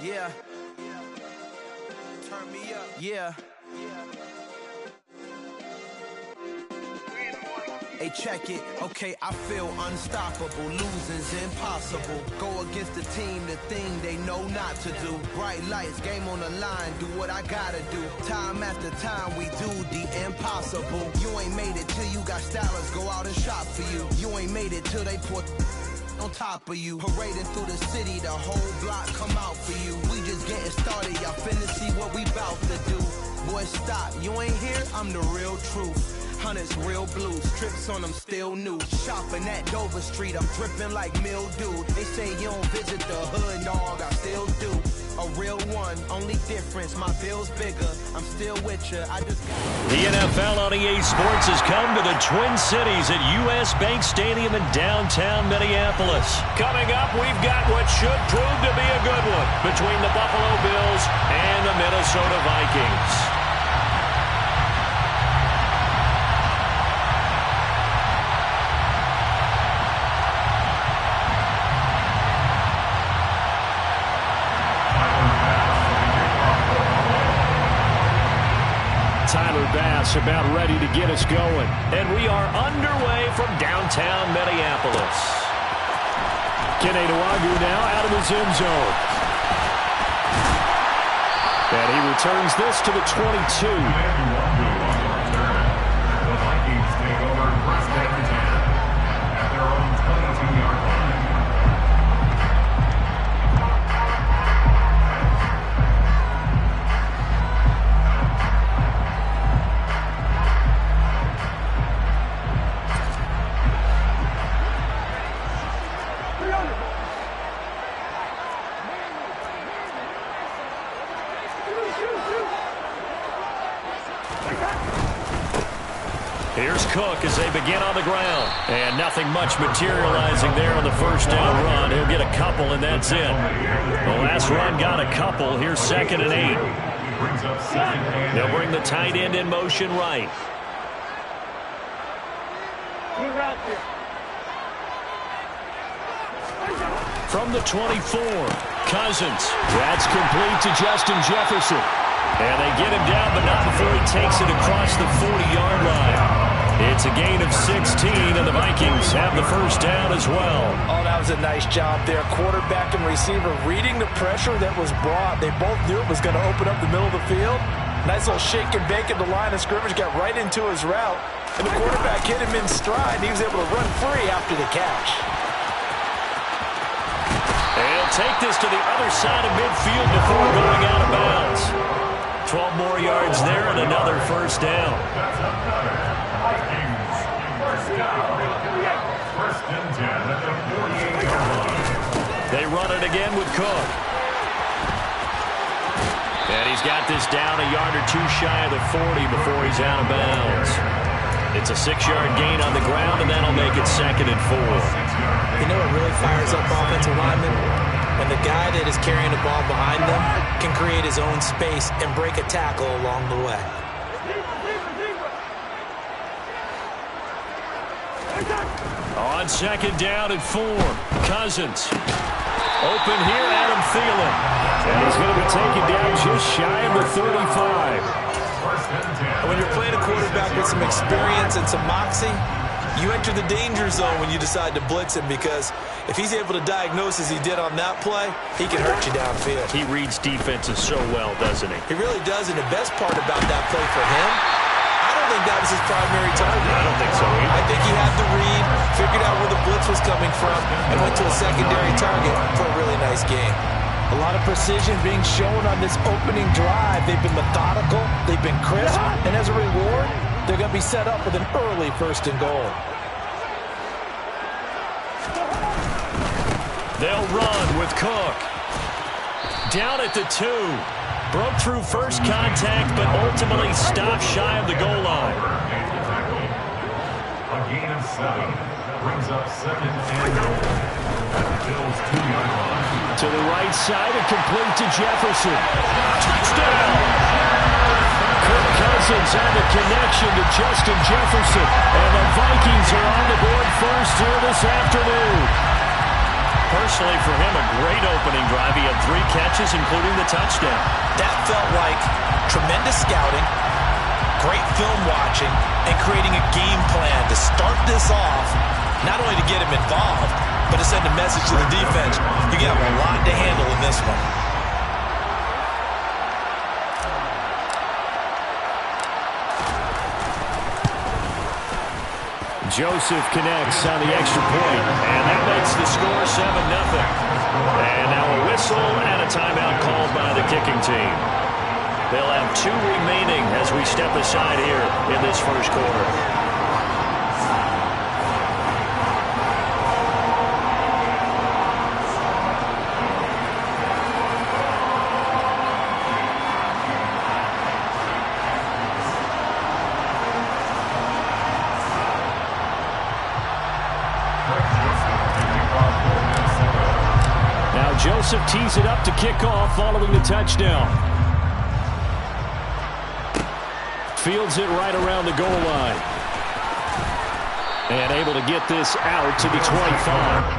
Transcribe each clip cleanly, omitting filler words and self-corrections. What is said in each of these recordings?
Yeah. Turn me up. Yeah. Hey, check it. Okay, I feel unstoppable. Losing's impossible. Go against the team, the thing they know not to do. Bright lights, game on the line. Do what I gotta do. Time after time, we do the impossible. You ain't made it till you got stylers go out and shop for you. You ain't made it till they put on top of you. Parading through the city, the whole block come out for you. We just getting started, y'all finna see what we bout to do. Boy, stop, you ain't here, I'm the real truth. Hunters, real blues, strips on them still new. Shopping at Dover Street, I'm dripping like mildew. They say you don't visit the hood, dog, I still do. A real one, only difference, my bill's bigger. I'm still with you, I just got... The NFL on EA Sports has come to the Twin Cities at US Bank Stadium in downtown Minneapolis. Coming up, we've got what should prove to be a good one between the Buffalo Bills and the Minnesota Vikings. Tyler Bass about ready to get us going. And we are underway from downtown Minneapolis. Kene Nwangwu now out of his end zone. And he returns this to the 22. The Vikings take over first down and 10 at their own 22-yard line. Here's Cook as they begin on the ground. And nothing much materializing there on the first down run. He'll get a couple, and that's it. The last run got a couple. Here's 2nd and 8. They'll bring the tight end in motion right. From the 24, Cousins. That's complete to Justin Jefferson. And they get him down, but not before he takes it across the 40-yard line. It's a gain of 16, and the Vikings have the first down as well. Oh, that was a nice job there. Quarterback and receiver reading the pressure that was brought. They both knew it was going to open up the middle of the field. Nice little shake and bake at the line of scrimmage, got right into his route. And the quarterback hit him in stride, and he was able to run free after the catch. And he'll take this to the other side of midfield before going out of bounds. 12 more yards there and another first down. They run it again with Cook. And he's got this down a yard or two shy of the 40 before he's out of bounds. It's a 6-yard gain on the ground, and that'll make it 2nd and 4. You know what really fires up offensive linemen? When the guy that is carrying the ball behind them can create his own space and break a tackle along the way. On 2nd down and 4, Cousins. Open here, Adam Thielen. And he's going to be taken down just shy of the 35. When you're playing a quarterback with some experience and some moxie, you enter the danger zone when you decide to blitz him, because if he's able to diagnose as he did on that play, he can hurt you downfield. He reads defenses so well, doesn't he? He really does, and the best part about that play for him, I don't think that was his primary target. I don't think so either. I think he had the read, figured out where the blitz was coming from, and went to a secondary target for a really nice game. A lot of precision being shown on this opening drive. They've been methodical, they've been crisp, and as a reward, they're going to be set up with an early 1st and goal. They'll run with Cook. Down at the 2. Broke through first contact, but ultimately stopped shy of the goal line. A gain of 7 brings up 2nd and goal. To the right side and complete to Jefferson. Touchdown! Kirk Cousins had the connection to Justin Jefferson. And the Vikings are on the board first here this afternoon. Personally, for him, a great opening drive. He had 3 catches, including the touchdown. That felt like tremendous scouting, great film watching, and creating a game plan to start this off, not only to get him involved, but to send a message to the defense. You got a lot to handle in this one. Joseph connects on the extra point, and that makes the score 7-0. And now a whistle and a timeout called by the kicking team. They'll have 2 remaining as we step aside here in this first quarter. Joseph tees it up to kick off following the touchdown. Fields it right around the goal line. And able to get this out to the 25.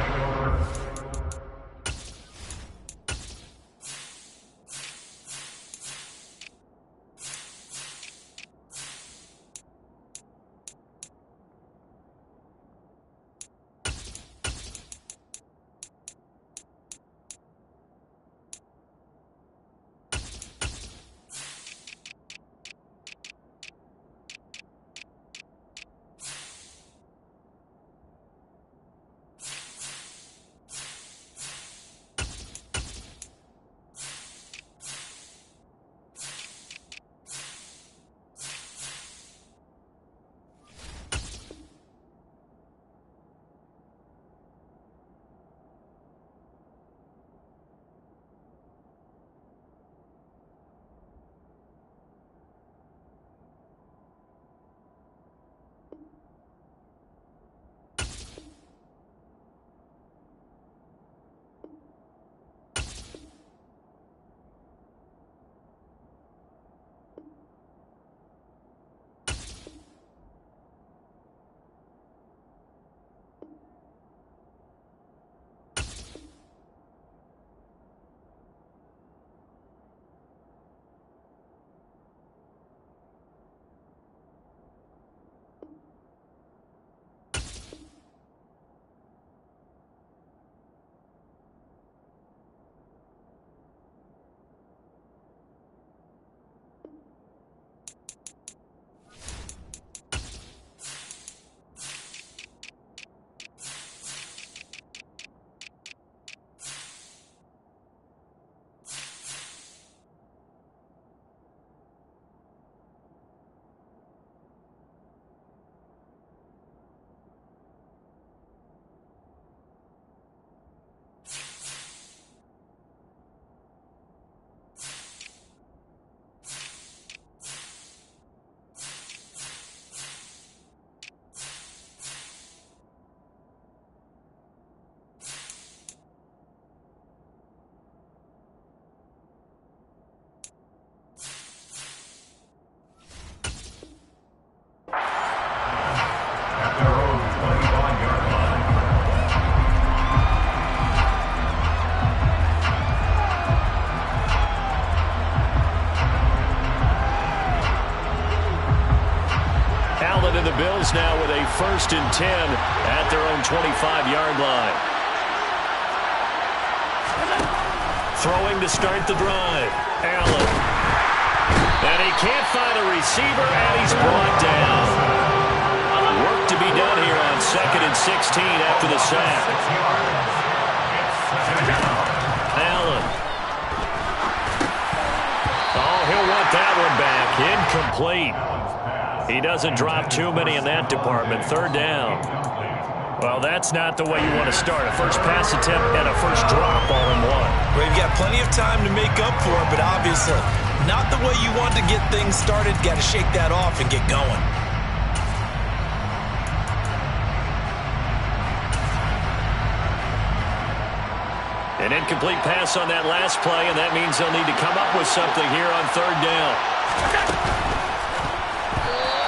The Bills now with a 1st and 10 at their own 25-yard line. Throwing to start the drive. Allen. And he can't find a receiver, and he's brought down. Work to be done here on 2nd and 16 after the sack. Allen. Oh, he'll want that one back. Incomplete. He doesn't drop too many in that department. 3rd down. Well, that's not the way you want to start. A first pass attempt and a first drop all in one. Well, you've got plenty of time to make up for it, but obviously not the way you want to get things started. Got to shake that off and get going. An incomplete pass on that last play, and that means they'll need to come up with something here on third down.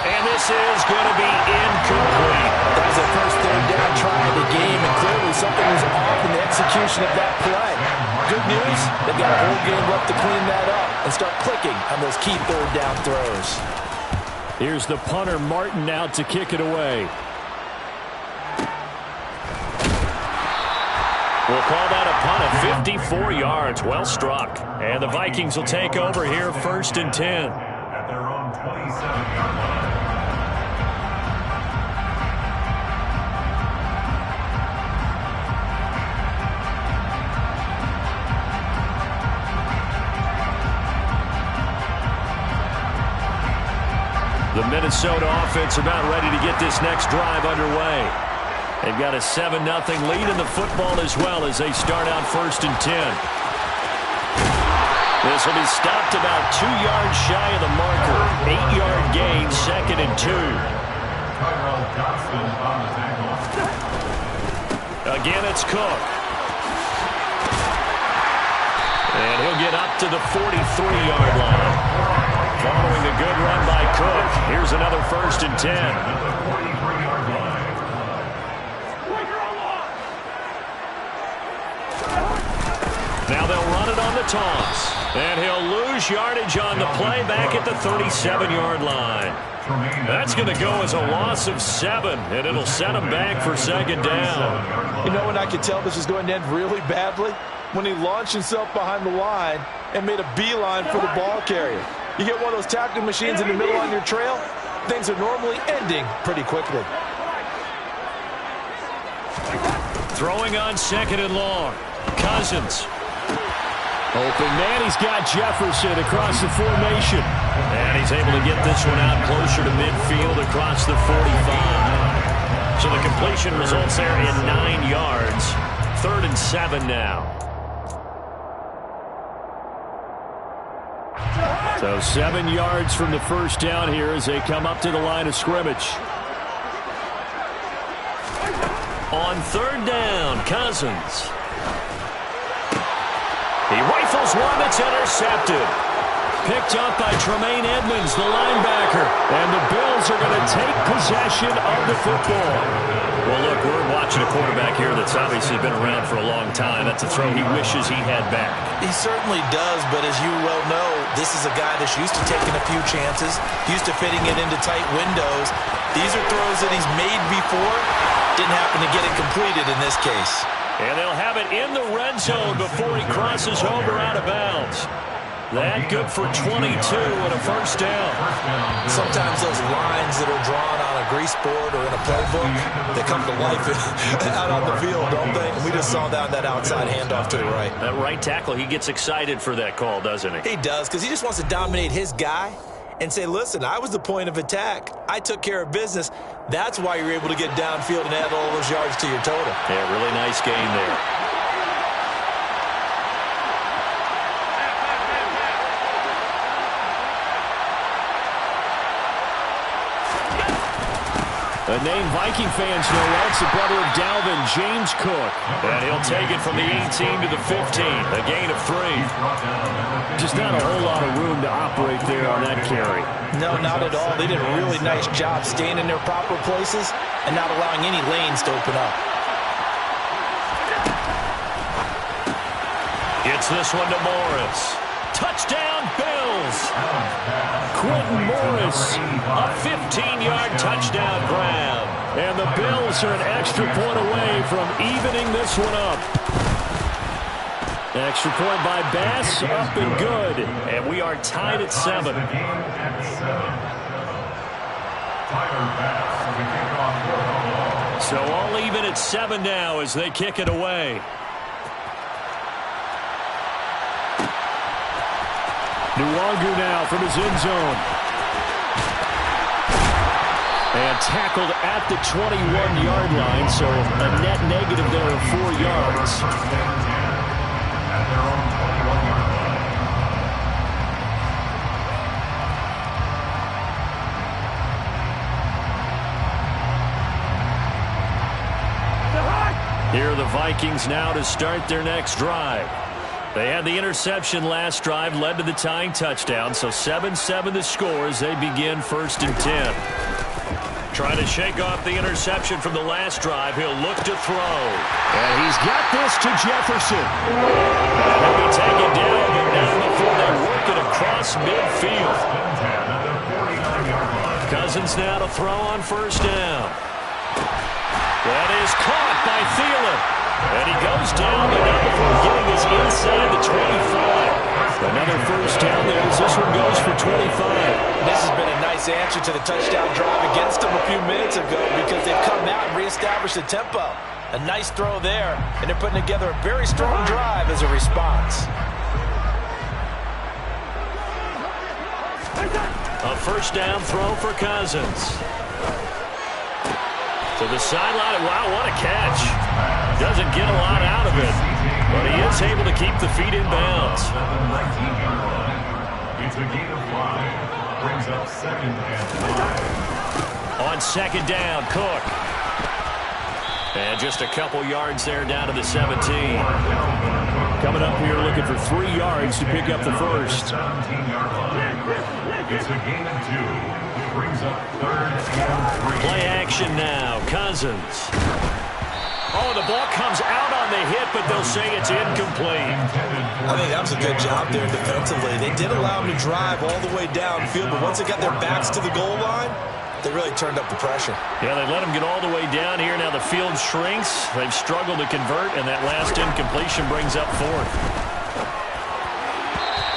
And this is going to be incomplete. That was the first third down try of the game, and clearly something was off in the execution of that play. Good news, they've got a whole game left to clean that up and start clicking on those key third down throws. Here's the punter, Martin, out to kick it away. We'll call that a punt of 54 yards. Well struck. And the Vikings will take over here, 1st and 10. At their own 27-yard line. The Minnesota offense about ready to get this next drive underway. They've got a 7-0 lead in the football as well as they start out 1st and 10. This will be stopped about 2 yards shy of the marker. 8-yard gain, 2nd and 2. Tyrell Johnston on the tackle. Again, it's Cook. And he'll get up to the 43-yard line. Following a good run by Cook. Here's another 1st and 10. Now they'll run it on the toss. And he'll lose yardage on the play back at the 37-yard line. That's going to go as a loss of 7, and it'll set him back for 2nd down. You know when I could tell this was going to end really badly? When he launched himself behind the line and made a beeline for the ball carrier. You get one of those tackling machines in the middle on your trail, things are normally ending pretty quickly. Throwing on 2nd and long. Cousins. Open man, he's got Jefferson across the formation. And he's able to get this one out closer to midfield across the 45. So the completion results there in 9 yards. 3rd and 7 now. So 7 yards from the first down here as they come up to the line of scrimmage. On 3rd down, Cousins. He rifles one that's intercepted. Picked up by Tremaine Edmonds, the linebacker. And the Bills are going to take possession of the football. Well, look, we're watching a quarterback here that's obviously been around for a long time. That's a throw he wishes he had back. He certainly does, but as you well know, this is a guy that's used to taking a few chances, used to fitting it into tight windows. These are throws that he's made before. Didn't happen to get it completed in this case. And they'll have it in the red zone before he crosses over out of bounds. That good for 22 and a 1st down. Sometimes those lines that are drawn on a grease board or in a playbook, they come to life out on the field, don't they? We just saw that outside handoff to the right. That right tackle, he gets excited for that call, doesn't he? He does, because he just wants to dominate his guy and say, listen, I was the point of attack. I took care of business. That's why you're able to get downfield and add all those yards to your total. Yeah, really nice game there. A name Viking fans know well. It's the brother of Dalvin, James Cook. And he'll take it from the 18 to the 15. A gain of 3. Just not a whole lot of room to operate there on that carry. No, not at all. They did a really nice job staying in their proper places and not allowing any lanes to open up. Gets this one to Morris. Touchdown, Bills! Quentin Morris, a 15-yard touchdown grab. And the Bills are an extra point away from evening this one up. Extra point by Bass, up and good. And we are tied at 7. So all even at 7 now as they kick it away. Nwangu now from his end zone. And tackled at the 21-yard line, so a net negative there of 4 yards. Here are the Vikings now to start their next drive. They had the interception last drive, led to the tying touchdown, so 7-7 the score as they begin 1st and 10. Trying to shake off the interception from the last drive. He'll look to throw. And he's got this to Jefferson. And he'll be taken down, but now before they work it across midfield. Cousins now to throw on 1st down. That is caught by Thielen. And he goes down, but not before getting us inside the 25. Another 1st down there as this one goes for 25. This has been a nice answer to the touchdown drive against them a few minutes ago because they've come out and reestablished the tempo. A nice throw there, and they're putting together a very strong drive as a response. A 1st down throw for Cousins. To the sideline. Wow, what a catch. Doesn't get a lot out of it, but he is able to keep the feet in bounds. It's a gain of 5. Brings up 2nd and 5. On 2nd down, Cook. And just a couple yards there down to the 17. Coming up here looking for 3 yards to pick up the 1st. 17-yard line. It's a gain of 2. Brings up 3rd and 3. Play action now. Cousins. Oh, the ball comes out on the hit, but they'll say it's incomplete. I think that was a good job there defensively. They did allow them to drive all the way downfield, but once they got their backs to the goal line, they really turned up the pressure. Yeah, they let them get all the way down here. Now the field shrinks. They've struggled to convert, and that last incompletion brings up 4th.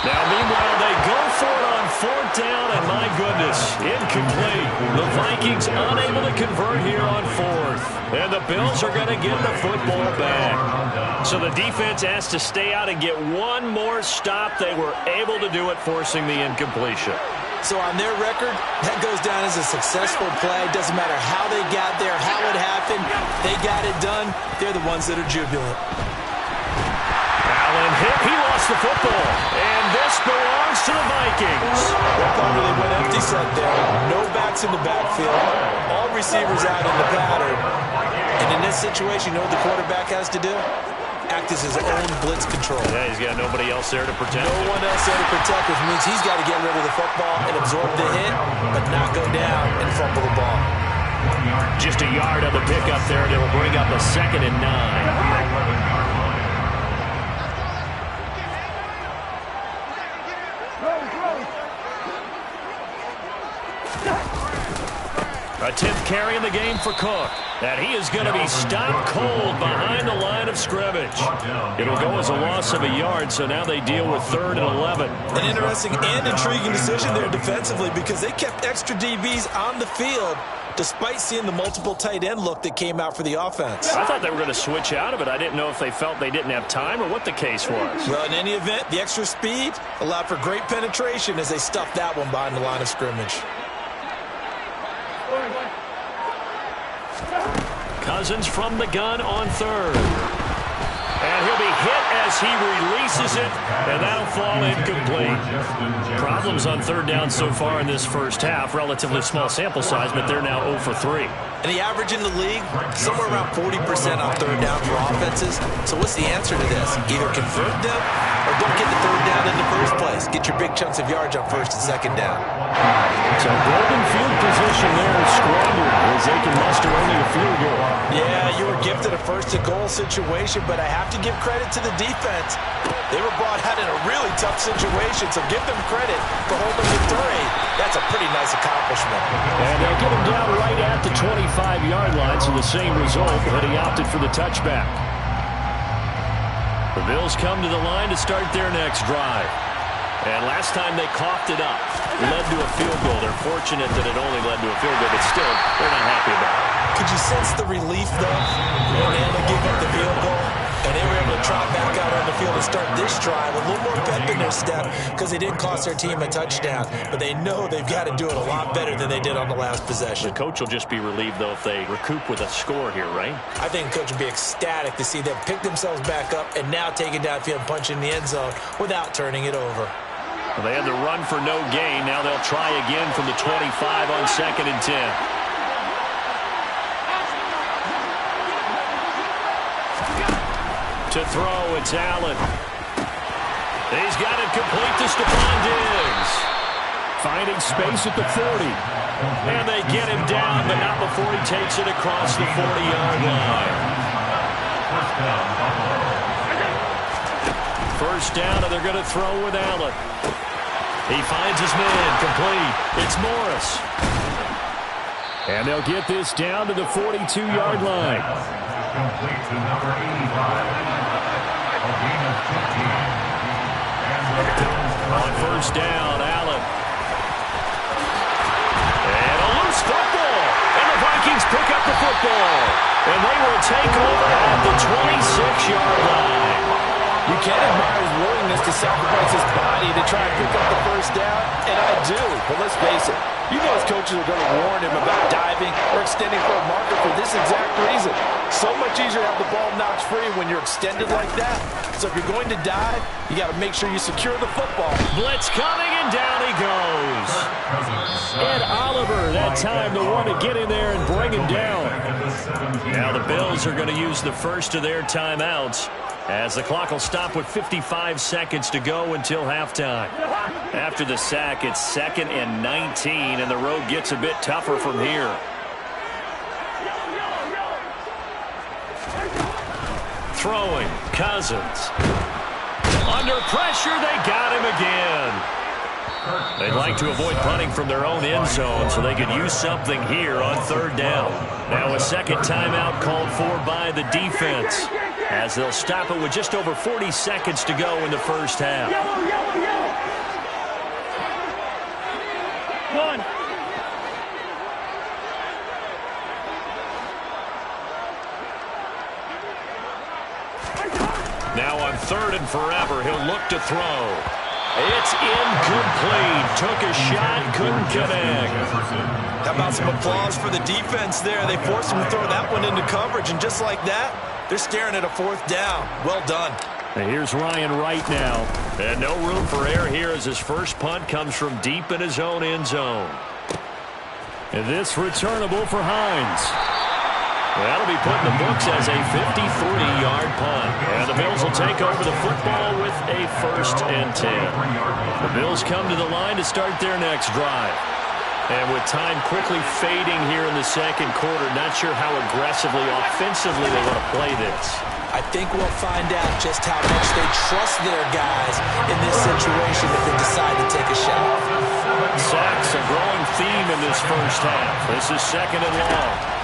Now, meanwhile, they go for it on 4th down, and my goodness, incomplete. The Vikings unable to convert here on 4th. And the Bills are going to get the football back. So the defense has to stay out and get one more stop. They were able to do it, forcing the incompletion. So on their record, that goes down as a successful play. Doesn't matter how they got there, how it happened. They got it done. They're the ones that are jubilant. Allen hit. He lost the football. And this belongs to the Vikings. What part really went empty set there? No backs in the backfield. All receivers out in the pattern. And in this situation, you know what the quarterback has to do? Act as his own blitz control. Yeah, he's got nobody else there to protect. No one else there to protect, which means he's got to get rid of the football and absorb the hit, but not go down and fumble the ball. Just a yard on the pickup there, and it'll bring up a 2nd and 9. A 10th carry in the game for Cook. And he is going to be stopped cold behind the line of scrimmage. It'll go as a loss of a yard, so now they deal with 3rd and 11. An interesting and intriguing decision there defensively because they kept extra DBs on the field despite seeing the multiple tight end look that came out for the offense. I thought they were going to switch out of it. I didn't know if they felt they didn't have time or what the case was. Well, in any event, the extra speed allowed for great penetration as they stuffed that one behind the line of scrimmage. Cousins from the gun on 3rd. And he'll be hit as he releases it, and that'll fall incomplete. Problems on 3rd down so far in this first half. Relatively small sample size, but they're now 0 for 3. And the average in the league, somewhere around 40% on 3rd down for offenses. So what's the answer to this? Either convert them or don't get the 3rd down in the first place. Get your big chunks of yards on 1st and 2nd down. So golden field position there is squandered as they can muster only a field goal. Yeah, you were gifted a 1st and goal situation, but I have to give credit to the defense. They were brought out in a really tough situation, so give them credit for holding the 3. That's a pretty nice accomplishment. And they'll get him down right at the 25-yard line, so the same result, but he opted for the touchback. The Bills come to the line to start their next drive. And last time they coughed it up, led to a field goal. They're fortunate that it only led to a field goal, but still, they're not happy about it. Could you sense the relief, though, when they had to give up the field goal? And they were able to trot back out on the field and start this drive with a little more pep in their step because they didn't cost their team a touchdown. But they know they've got to do it a lot better than they did on the last possession. The coach will just be relieved, though, if they recoup with a score here, right? I think the coach will be ecstatic to see them pick themselves back up and now take it downfield and punch in the end zone without turning it over. Well, they had the run for no gain. Now they'll try again from the 25 on 2nd and 10. To throw, it's Allen. He's got it complete to Stephon Diggs. Finding space at the 40. And they get him down, but not before he takes it across the 40-yard line. First down, and they're going to throw with Allen. He finds his man, complete. It's Morris. And they'll get this down to the 42-yard line. Complete to number 85. A gain of 15. On first down, Allen. And a loose football. And the Vikings pick up the football. And they will take over at the 26-yard line. You can admire his willingness to sacrifice his body to try and pick up the first down, and I do. But let's face it, you know his coaches are going to warn him about diving or extending for a marker for this exact reason. So much easier to have the ball knocked free when you're extended like that. So if you're going to dive, you got to make sure you secure the football. Blitz coming, and down he goes. Ed Oliver, that time the one to get in there and bring him down. Now the Bills are going to use the first of their timeouts, as the clock will stop with 55 seconds to go until halftime. After the sack, it's 2nd and 19, and the road gets a bit tougher from here. Throwing, Cousins. Under pressure, they got him again. They'd like to avoid punting from their own end zone so they could use something here on third down. Now a second timeout called for by the defense, as they'll stop it with just over 40 seconds to go in the first half. One. Now on 3rd and forever, he'll look to throw. It's incomplete. Took a shot, couldn't connect. How about some applause for the defense there? They forced him to throw that one into coverage, and just like that, they're staring at a 4th down. Well done. And here's Ryan Wright now. And no room for error here as his first punt comes from deep in his own end zone. And this returnable for Hines. That'll be put in the books as a 53-yard punt. And the Bills will take over the football with a 1st and 10. The Bills come to the line to start their next drive. And with time quickly fading here in the second quarter, not sure how aggressively, offensively they want to play this. I think we'll find out just how much they trust their guys in this situation if they decide to take a shot. Sacks a growing theme in this first half. This is 2nd and long.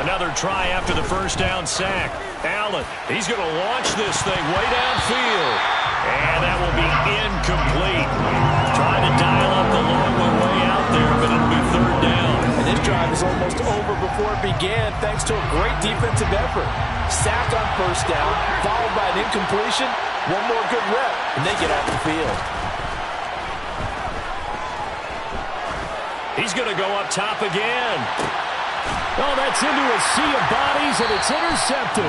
Another try after the first down sack. Allen, he's going to launch this thing way downfield. And that will be incomplete. Trying to dial up the long one way out there, but it'll be 3rd down. And this drive is almost over before it began thanks to a great defensive effort. Sack on first down, followed by an incompletion. One more good rep, and they get off the field. He's going to go up top again. Oh, that's into a sea of bodies, and it's intercepted.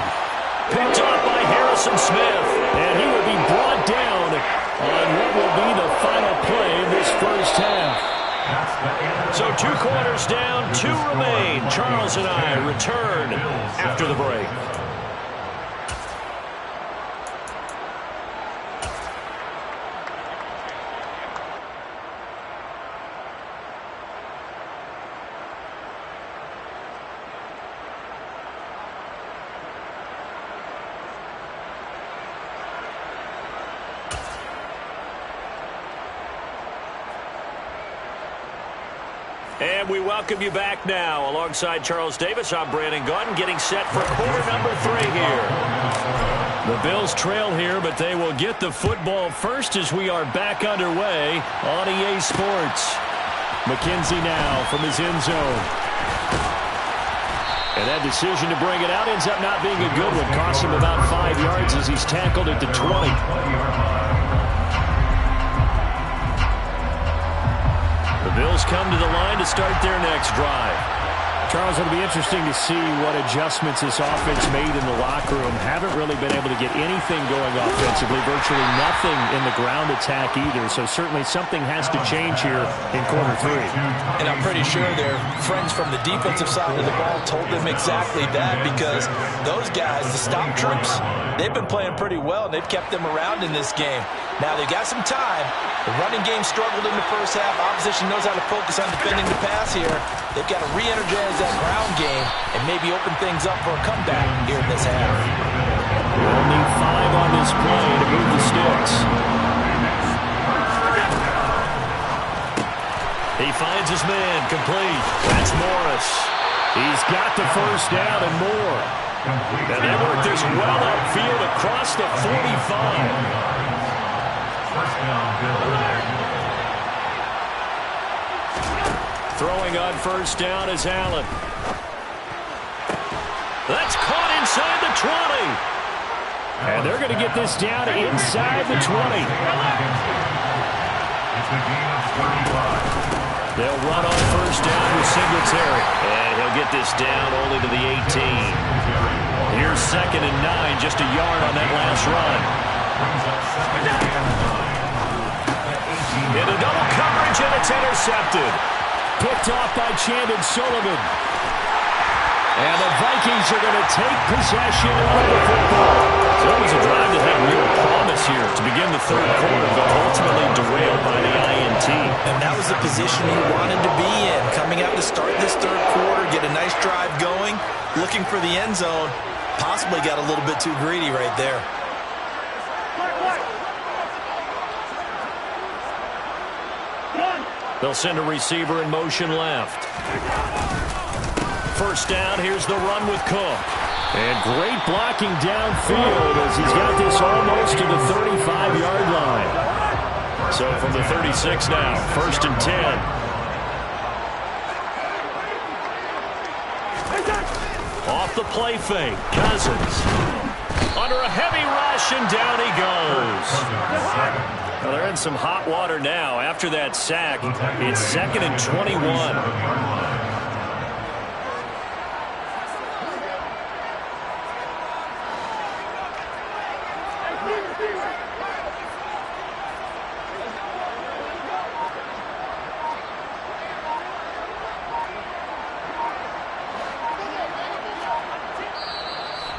Picked off by Harrison Smith. And he will be brought down on what will be the final play of this first half. So 2 quarters down, 2 remain. Charles and I return after the break. And we welcome you back now. Alongside Charles Davis, I'm Brandon Gaudin, getting set for quarter number 3 here. The Bills trail here, but they will get the football first as we are back underway on EA Sports. McKenzie now from his end zone. And that decision to bring it out ends up not being a good one. Costs him about 5 yards as he's tackled at the 20. The Bills come to the line to start their next drive. Charles, it'll be interesting to see what adjustments this offense made in the locker room. Haven't really been able to get anything going offensively, virtually nothing in the ground attack either. So certainly something has to change here in quarter three. And I'm pretty sure their friends from the defensive side of the ball told them exactly that, because those guys, the stop troops, they've been playing pretty well, and they've kept them around in this game. Now they've got some time. The running game struggled in the first half. Opposition knows how to focus on defending the pass here. They've got to re-energize that ground game and maybe open things up for a comeback here in this half. We'll need 5 on this play to move the sticks. He finds his man, complete. That's Morris. He's got the first down and more. And they work this well upfield across the 45. First down, Bill. Throwing on first down is Allen. That's caught inside the 20. And they're going to get this down inside the 20. It's a gain of 35. They'll run on first down with Singletary. And he'll get this down only to the 18. Here's 2nd and 9, just a yard on that last run. Into double coverage, and it's intercepted. Picked off by Chandon Sullivan. And the Vikings are going to take possession of the football. So it was a drive that had real promise here to begin the third quarter, but ultimately derailed by the INT. And that was the position he wanted to be in. Coming out to start this third quarter, get a nice drive going, looking for the end zone. Possibly got a little bit too greedy right there. They'll send a receiver in motion left. First down, here's the run with Cook. And great Blocking downfield as he's got this almost to the 35-yard line. So from the 36 now, 1st and 10. Off the play fake, Cousins. Under a heavy rush, and down he goes. Well, they're in some hot water now. After that sack, it's 2nd and 21.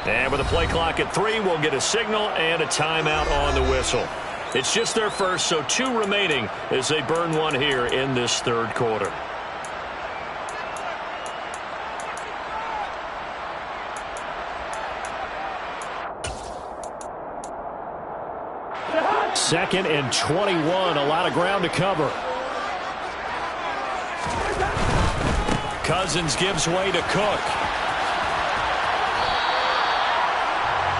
And with a play clock at 3, we'll get a signal and a timeout on the whistle. It's just their first, so 2 remaining as they burn one here in this third quarter. Second and 21, a lot of ground to cover. Cousins gives way to Cook.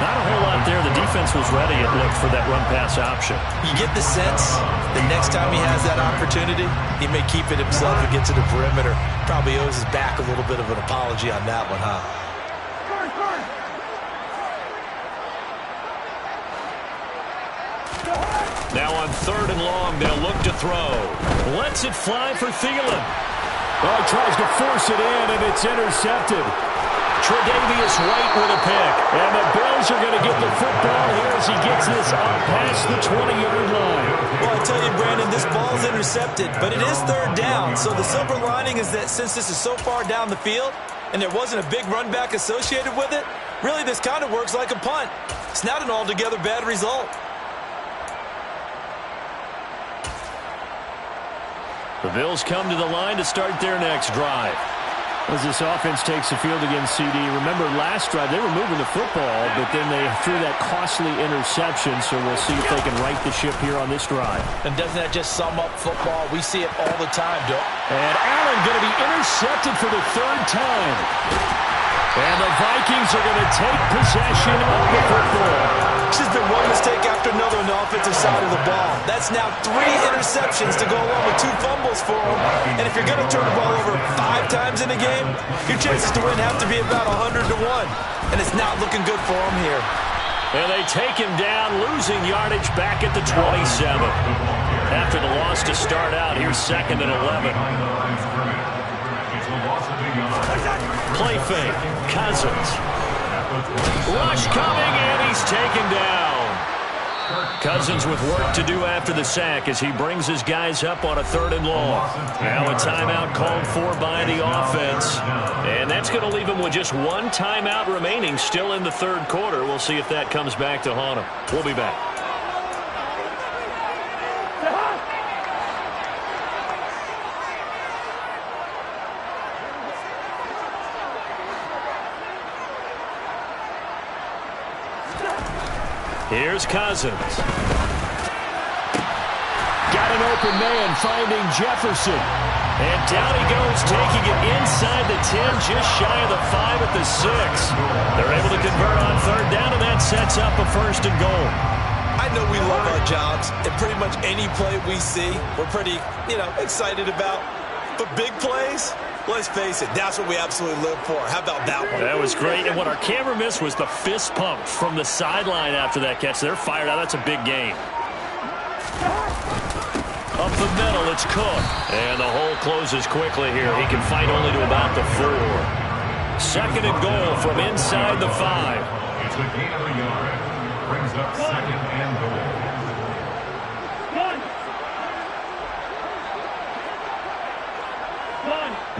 Not a whole lot there. The defense was ready, it looked, for that run-pass option. You get the sense the next time he has that opportunity, he may keep it himself and get to the perimeter. Probably owes his back a little bit of an apology on that one, huh? Now on 3rd and long, they'll look to throw. Lets it fly for Thielen. Oh, he tries to force it in, and it's intercepted. Tre'Davious White with a pick. And the Bills are going to get the football here as he gets this up past the 20-yard line. Well, I tell you, Brandon, this ball's intercepted, but it is 3rd down. So the silver lining is that since this is so far down the field and there wasn't a big run back associated with it, really this kind of works like a punt. It's not an altogether bad result. The Bills come to the line to start their next drive. As this offense takes the field against CD, remember last drive they were moving the football, but then they threw that costly interception, so we'll see if they can right the ship here on this drive. And doesn't that just sum up football? We see it all the time, Doug. And Allen going to be intercepted for the 3rd time. And the Vikings are going to take possession of the football. This has been one mistake after another on the offensive side of the ball. That's now 3 interceptions to go along with 2 fumbles for him. And if you're going to turn the ball over 5 times in a game, your chances to win have to be about 100 to 1. And it's not looking good for him here. And they take him down, losing yardage back at the 27. After the loss to start out, here's 2nd and 11. Play fake. Cousins. Rush coming, and he's taken down. Cousins with work to do after the sack as he brings his guys up on a 3rd and long. Now a timeout called for by the offense. And that's going to leave him with just one timeout remaining still in the 3rd quarter. We'll see if that comes back to haunt him. We'll be back. Here's Cousins. Got an open man finding Jefferson. And down he goes, taking it inside the 10, just shy of the 5 at the 6. They're able to convert on 3rd down, and that sets up a 1st and goal. I know we love our jobs, and pretty much any play we see, we're pretty, excited about. But big plays, let's face it, that's what we absolutely live for. How about that one? That was great, and what our camera missed was the fist pump from the sideline after that catch. They're fired out. That's a big game. Up the middle, it's Cook. And the hole closes quickly here. He can fight only to about the 4. 2nd and goal from inside the 5. It's a gain of a yard. Brings up 2nd and goal.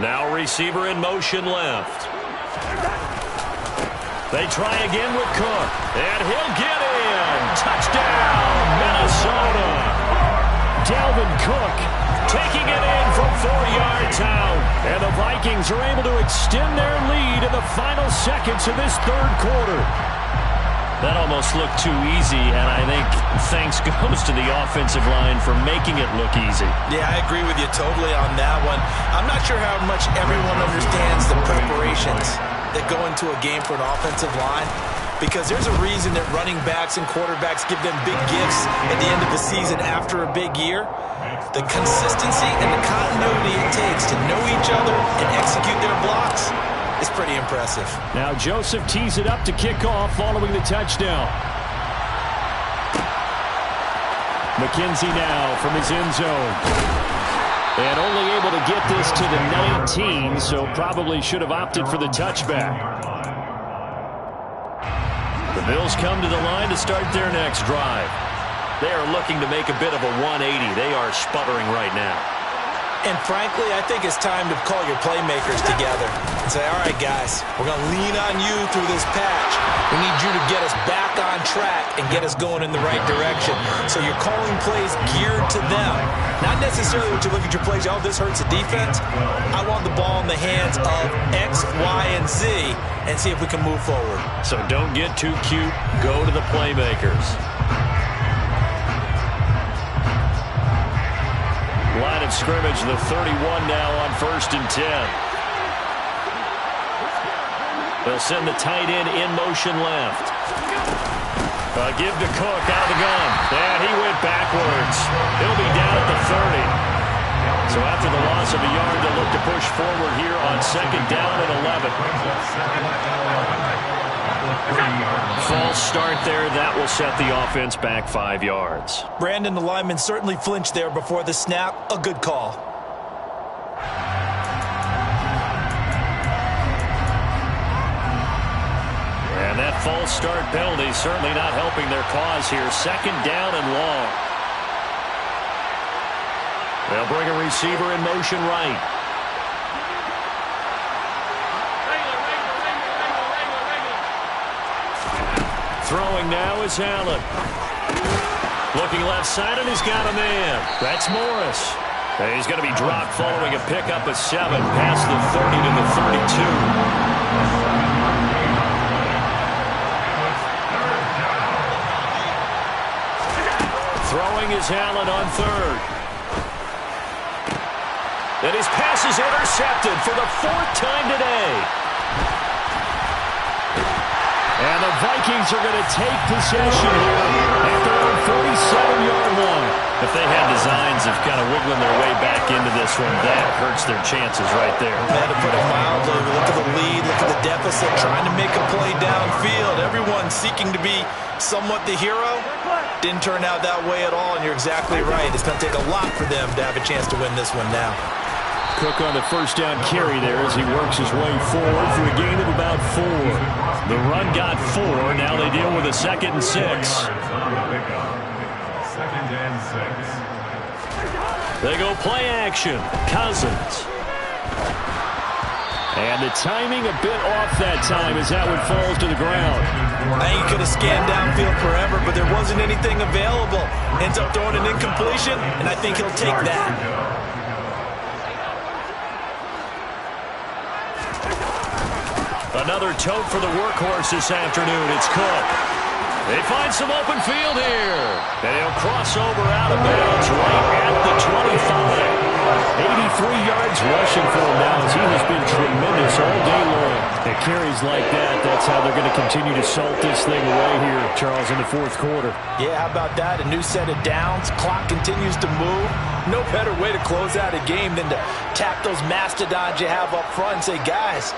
Now receiver in motion left. They try again with Cook. And he'll get in. Touchdown, Minnesota. Dalvin Cook taking it in from 4 yards out. And the Vikings are able to extend their lead in the final seconds of this 3rd quarter. That almost looked too easy, and I think thanks goes to the offensive line for making it look easy. Yeah, I agree with you totally on that one. I'm not sure how much everyone understands the preparations that go into a game for an offensive line, because there's a reason that running backs and quarterbacks give them big gifts at the end of the season after a big year. The consistency and the continuity it takes to know each other and execute their blocks is pretty impressive. Now Joseph tees it up to kick off following the touchdown. McKenzie now from his end zone. And only able to get this to the 19, so probably should have opted for the touchback. The Bills come to the line to start their next drive. They are looking to make a bit of a 180. They are sputtering right now. And frankly, I think it's time to call your playmakers together and say, all right, guys, we're going to lean on you through this patch. We need you to get us back on track and get us going in the right direction. So you're calling plays geared to them. Not necessarily when you look at your plays, oh, this hurts the defense. I want the ball in the hands of X, Y, and Z and see if we can move forward. So don't get too cute. Go to the playmakers. Line of scrimmage, the 31 now on 1st and 10. They'll send the tight end in motion left. Give to Cook out of the gun. And he went backwards. He'll be down at the 30. So after the loss of a yard, they'll look to push forward here on 2nd down and 11. False start there. That will set the offense back 5 yards. Brandon, the lineman certainly flinched there before the snap. A good call. And that false start penalty certainly not helping their cause here. 2nd down and long. They'll bring a receiver in motion right. Throwing now is Allen. Looking left side, and he's got a man. That's Morris. And he's going to be dropped following a pickup of 7 past the 30 to the 32. Throwing is Allen on 3rd. And his pass is intercepted for the 4th time today. And the Vikings are going to take possession here at their own 47-yard line. If they had designs of kind of wiggling their way back into this one, that hurts their chances right there. Man, to put it mildly, look at the lead, look at the deficit, trying to make a play downfield. Everyone seeking to be somewhat the hero. Didn't turn out that way at all, and you're exactly right. It's going to take a lot for them to have a chance to win this one now. Cook on the first down carry there as he works his way forward for a gain of about 4. The run got 4. Now they deal with a 2nd and 6. 2nd and 6. They go play action. Cousins. And the timing a bit off that time as that one falls to the ground. I think he could have scanned downfield forever, but there wasn't anything available. Ends up throwing an incompletion, and I think he'll take that. Another tote for the workhorse this afternoon. It's Cook. They find some open field here. And he'll cross over out of bounds right at the 25. 83 yards rushing for him now as he has been tremendous all day long. At carries like that, that's how they're going to continue to salt this thing away here, Charles, in the 4th quarter. Yeah, how about that? A new set of downs. Clock continues to move. No better way to close out a game than to tap those mastodons you have up front and say, guys,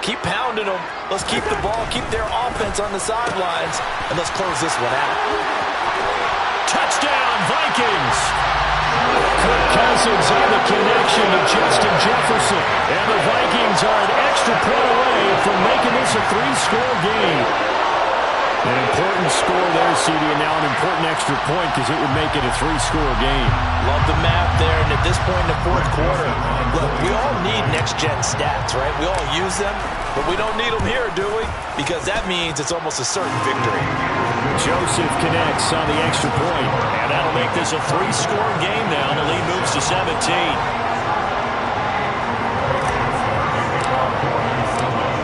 keep pounding them. Let's keep the ball, keep their offense on the sidelines, and let's close this one out. Touchdown, Vikings! Kirk Cousins on the connection to Justin Jefferson. And the Vikings are an extra point away from making this a 3-score game. An important score there, CD, and now an important extra point because it would make it a 3-score game. Love the math there, and at this point in the 4th quarter, look, we all need next-gen stats, right? We all use them, but we don't need them here, do we? Because that means it's almost a certain victory. Joseph connects on the extra point. And that'll make this a 3-score game now. The lead moves to 17.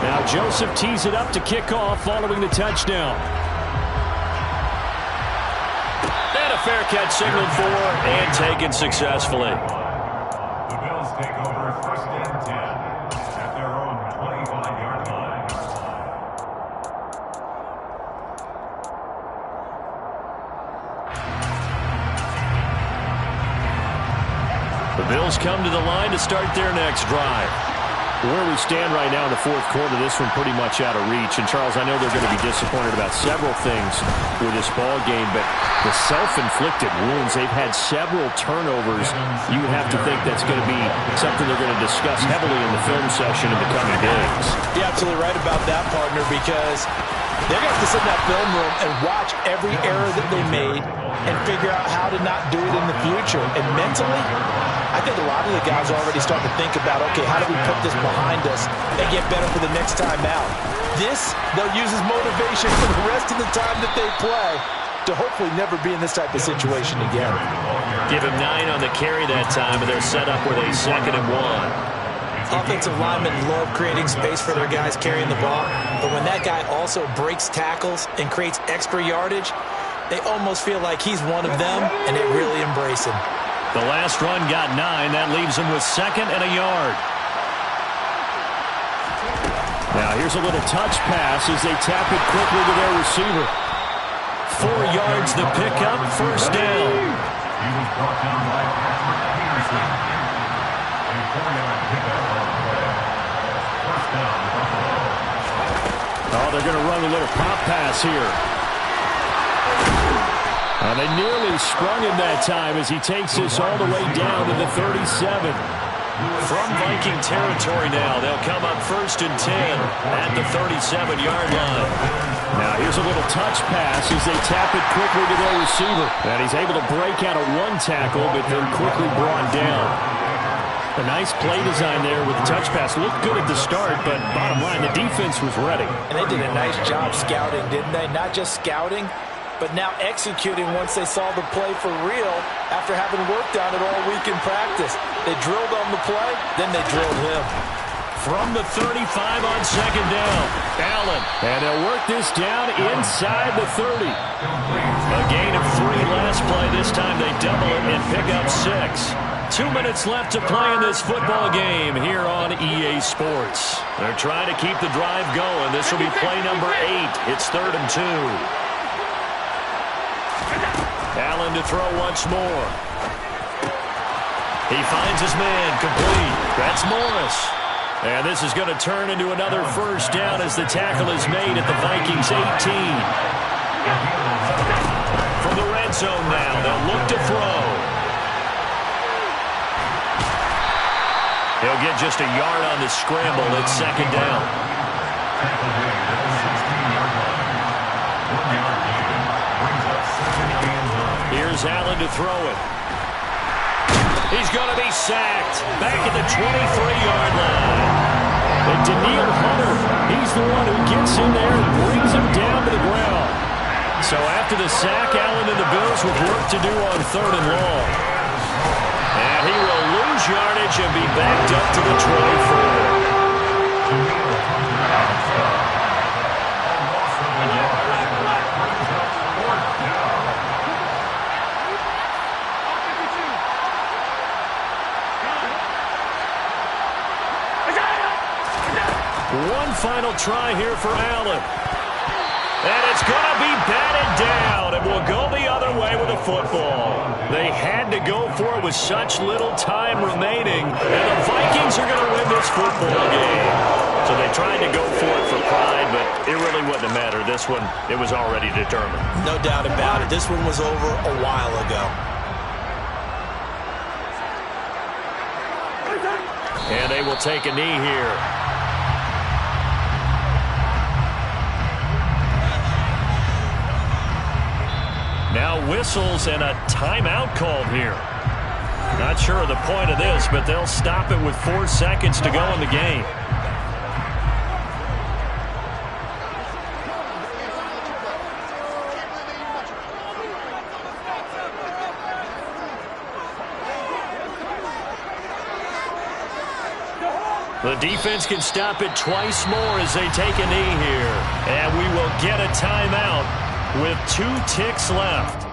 Now Joseph tees it up to kick off following the touchdown. And a fair catch signaled for and taken successfully. The Bills take over 1st and 10 at their own 25-yard line. The Bills come to the line to start their next drive. Where we stand right now in the 4th quarter, this one pretty much out of reach. And, Charles, I know they're going to be disappointed about several things with this ball game, but the self-inflicted wounds, they've had several turnovers. You have to think that's going to be something they're going to discuss heavily in the film session in the coming days. You're absolutely right about that, partner, because they're going to have to sit in that film room and watch every error that they made and figure out how to not do it in the future. And mentally, I think a lot of the guys are already starting to think about, okay, how do we put this behind us and get better for the next time out? This, they'll use as motivation for the rest of the time that they play to hopefully never be in this type of situation again. Give him 9 on the carry that time, and they're set up with a 2nd and 1. Offensive linemen love creating space for their guys carrying the ball, but when that guy also breaks tackles and creates extra yardage, they almost feel like he's one of them, and they really embrace him. The last run got 9. That leaves him with 2nd and a yard. Now here's a little touch pass as they tap it quickly to their receiver. 4 yards the pickup, 1st down. He was brought down by Patrick Peterson. A 4-yard pickup on the play. 1st down, Buffalo. Oh, they're going to run a little pop pass here. And they nearly sprung him that time as he takes this all the way down to the 37. From Viking territory now, they'll come up 1st and 10 at the 37-yard line. Now here's a little touch pass as they tap it quickly to their receiver. And he's able to break out of 1 tackle, but then quickly brought down. A nice play design there with the touch pass. Looked good at the start, but bottom line, the defense was ready. And they did a nice job scouting, didn't they? Not just scouting, but now executing once they saw the play for real after having worked on it all week in practice. They drilled on the play, then they drilled him. From the 35 on 2nd down, Allen. And they'll work this down inside the 30. A gain of 3 last play. This time they double it and pick up 6. 2 minutes left to play in this football game here on EA Sports. They're trying to keep the drive going. This will be play number 8. It's 3rd and 2. Allen to throw once more. He finds his man, complete. That's Morris. And this is going to turn into another 1st down as the tackle is made at the Vikings 18. From the red zone now, they'll look to throw. He'll get just a yard on the scramble. It's second down. Here's Allen to throw it. He's going to be sacked. Back at the 23-yard line. And Danielle Hunter, he's the one who gets in there and brings him down to the ground. So after the sack, Allen and the Bills with work to do on 3rd and long. And he will lose yardage and be backed up to the 24. One final try here for Allen. And it's going to be batted down, and will go the other way with the football. They had to go for it with such little time remaining, and the Vikings are going to win this football game. So they tried to go for it for pride, but it really wouldn't have mattered. This one, it was already determined. No doubt about it. This one was over a while ago. And they will take a knee here. Now whistles and a timeout called here. Not sure of the point of this, but they'll stop it with 4 seconds to go in the game. The defense can stop it twice more as they take a knee here. And we will get a timeout with 2 ticks left.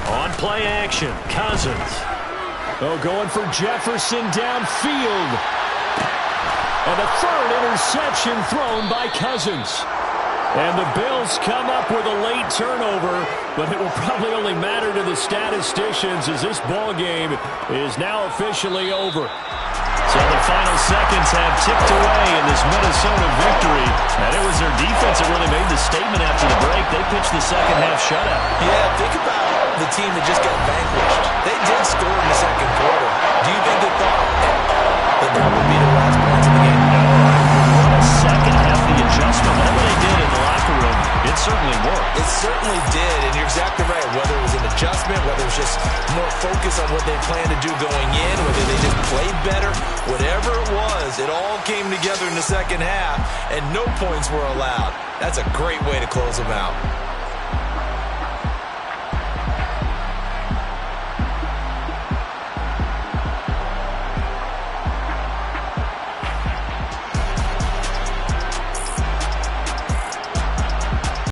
On play action, Cousins. Oh, going for Jefferson downfield. And a 3rd interception thrown by Cousins. And the Bills come up with a late turnover, but it will probably only matter to the statisticians as this ball game is now officially over. So the final seconds have ticked away in this Minnesota victory. And it was their defense that really made the statement after the break. They pitched the second half shutout. Yeah, think about the team that just got vanquished. They did score in the second quarter. Do you think they thought that that would be the last points of the game? No. What a second half of the adjustment. Whatever they did in the locker room, it certainly worked. It certainly did, and you're exactly right. Whether it was an adjustment, whether it was just more focus on what they planned to do going in, whether they just played better, whatever it was, it all came together in the second half, and no points were allowed. That's a great way to close them out.